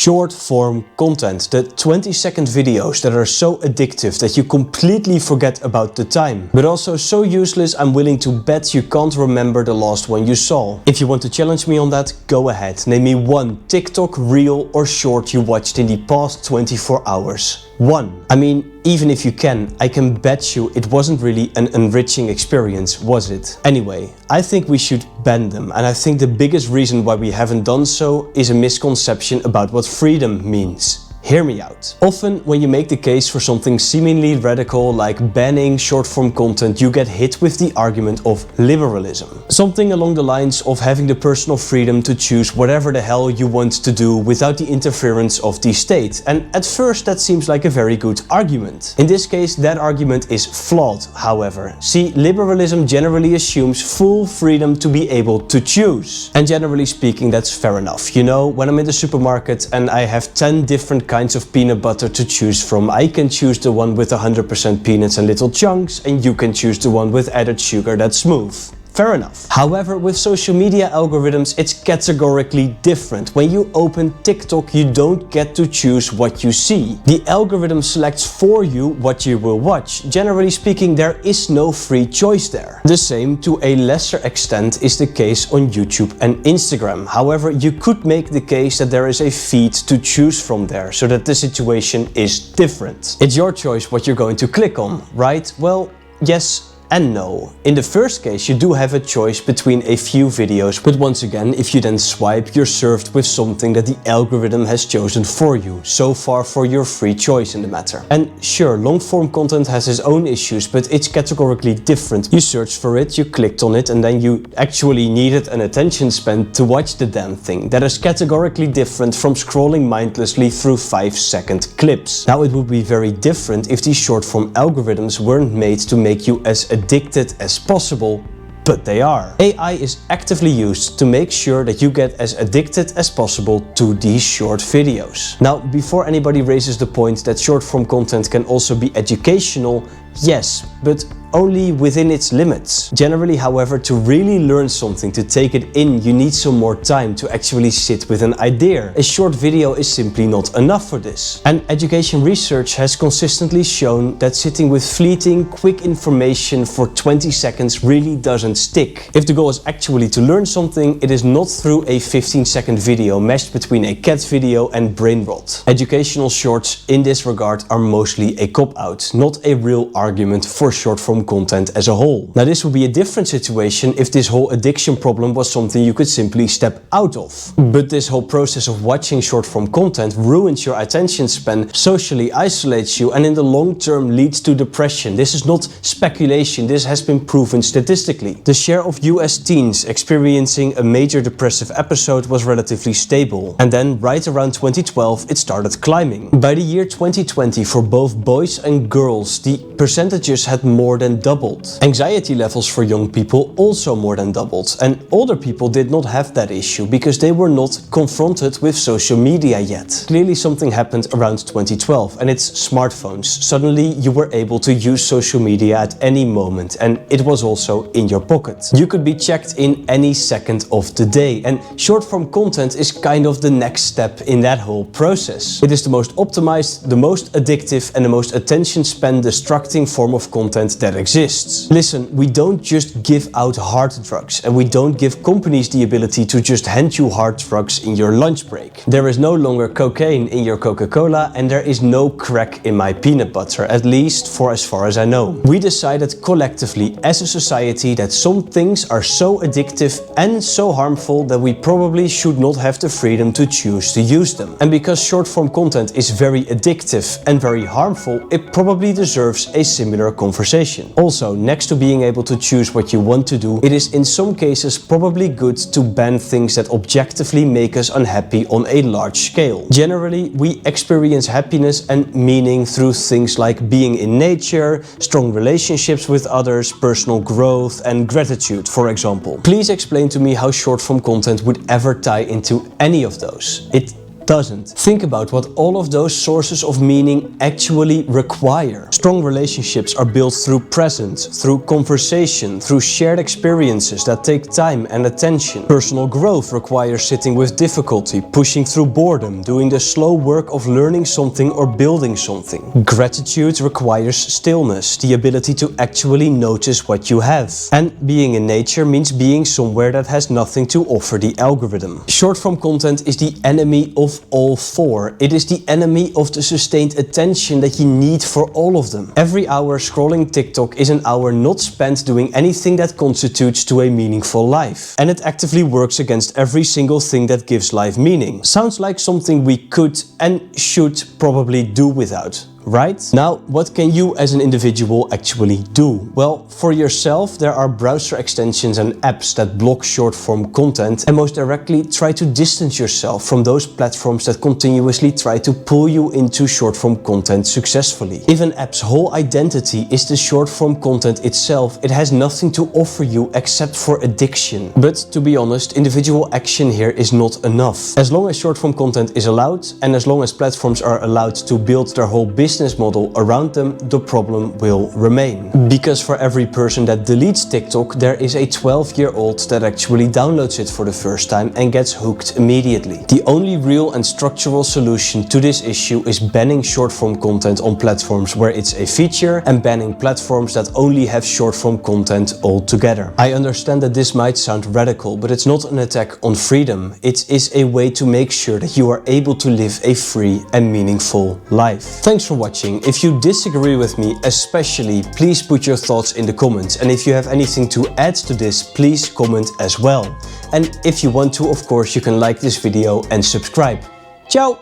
Short form content, the 20-second videos that are so addictive that you completely forget about the time, but also so useless I'm willing to bet you can't remember the last one you saw. If you want to challenge me on that, go ahead. Name me one TikTok, reel or short you watched in the past 24 hours. One. I mean, even if you can, I can bet you it wasn't really an enriching experience, was it? Anyway, I think we should ban them, and I think the biggest reason why we haven't done so is a misconception about what freedom means. Hear me out. Often, when you make the case for something seemingly radical like banning short-form content, you get hit with the argument of liberalism. Something along the lines of having the personal freedom to choose whatever the hell you want to do without the interference of the state. And at first, that seems like a very good argument. In this case, that argument is flawed, however. See, liberalism generally assumes full freedom to be able to choose. And generally speaking, that's fair enough. You know, when I'm in the supermarket and I have 10 different kinds of peanut butter to choose from, I can choose the one with 100% peanuts and little chunks, and you can choose the one with added sugar that's smooth. Fair enough. However, with social media algorithms, it's categorically different. When you open TikTok, you don't get to choose what you see. The algorithm selects for you what you will watch. Generally speaking, there is no free choice there. The same, to a lesser extent, is the case on YouTube and Instagram. However, you could make the case that there is a feed to choose from there, so that the situation is different. It's your choice what you're going to click on, right? Well, yes and no. In the first case, you do have a choice between a few videos, but once again, if you then swipe, you're served with something that the algorithm has chosen for you. So far for your free choice in the matter. And sure, long-form content has its own issues, but it's categorically different. You searched for it, you clicked on it, and then you actually needed an attention span to watch the damn thing. That is categorically different from scrolling mindlessly through 5-second clips. Now, it would be very different if these short-form algorithms weren't made to make you as addicted as possible, but they are. AI is actively used to make sure that you get as addicted as possible to these short videos. Now, before anybody raises the point that short-form content can also be educational, yes, but only within its limits. Generally, however, to really learn something, to take it in, you need some more time to actually sit with an idea. A short video is simply not enough for this. And education research has consistently shown that sitting with fleeting, quick information for 20 seconds really doesn't stick. If the goal is actually to learn something, it is not through a 15-second video meshed between a cat video and brain rot. Educational shorts in this regard are mostly a cop-out, not a real argument for short-form content as a whole. Now, this would be a different situation if this whole addiction problem was something you could simply step out of. But this whole process of watching short-form content ruins your attention span, socially isolates you, and in the long term leads to depression. This is not speculation, this has been proven statistically. The share of US teens experiencing a major depressive episode was relatively stable, and then right around 2012 it started climbing. By the year 2020, for both boys and girls, the percentages had more than doubled. Anxiety levels for young people also more than doubled, and older people did not have that issue because they were not confronted with social media yet. Clearly something happened around 2012, and it's smartphones. Suddenly you were able to use social media at any moment, and it was also in your pocket. You could be checked in any second of the day, and short-form content is kind of the next step in that whole process. It is the most optimized, the most addictive, and the most attention span destructing form of content that exists. Listen, we don't just give out hard drugs, and we don't give companies the ability to just hand you hard drugs in your lunch break. There is no longer cocaine in your Coca-Cola, and there is no crack in my peanut butter, at least for as far as I know. We decided collectively as a society that some things are so addictive and so harmful that we probably should not have the freedom to choose to use them. And because short-form content is very addictive and very harmful, it probably deserves a similar conversation. Also, next to being able to choose what you want to do, it is in some cases probably good to ban things that objectively make us unhappy on a large scale. Generally, we experience happiness and meaning through things like being in nature, strong relationships with others, personal growth, and gratitude, for example. Please explain to me how short-form content would ever tie into any of those. It doesn't. Think about what all of those sources of meaning actually require. Strong relationships are built through presence, through conversation, through shared experiences that take time and attention. Personal growth requires sitting with difficulty, pushing through boredom, doing the slow work of learning something or building something. Gratitude requires stillness, the ability to actually notice what you have. And being in nature means being somewhere that has nothing to offer the algorithm. Short-form content is the enemy of all four. It is the enemy of the sustained attention that you need for all of them. Every hour scrolling TikTok is an hour not spent doing anything that constitutes to a meaningful life. And it actively works against every single thing that gives life meaning. Sounds like something we could and should probably do without. Right? Now, what can you as an individual actually do? Well, for yourself, there are browser extensions and apps that block short-form content and most directly try to distance yourself from those platforms that continuously try to pull you into short-form content successfully. If an app's whole identity is the short-form content itself, it has nothing to offer you except for addiction. But to be honest, individual action here is not enough. As long as short-form content is allowed, and as long as platforms are allowed to build their whole business model around them, the problem will remain. Because for every person that deletes TikTok, there is a 12-year-old that actually downloads it for the first time and gets hooked immediately. The only real and structural solution to this issue is banning short-form content on platforms where it's a feature and banning platforms that only have short-form content altogether. I understand that this might sound radical, but it's not an attack on freedom. It is a way to make sure that you are able to live a free and meaningful life. Thanks for watching. If you disagree with me especially, please put your thoughts in the comments, and if you have anything to add to this, please comment as well. And if you want to, of course, you can like this video and subscribe. Ciao!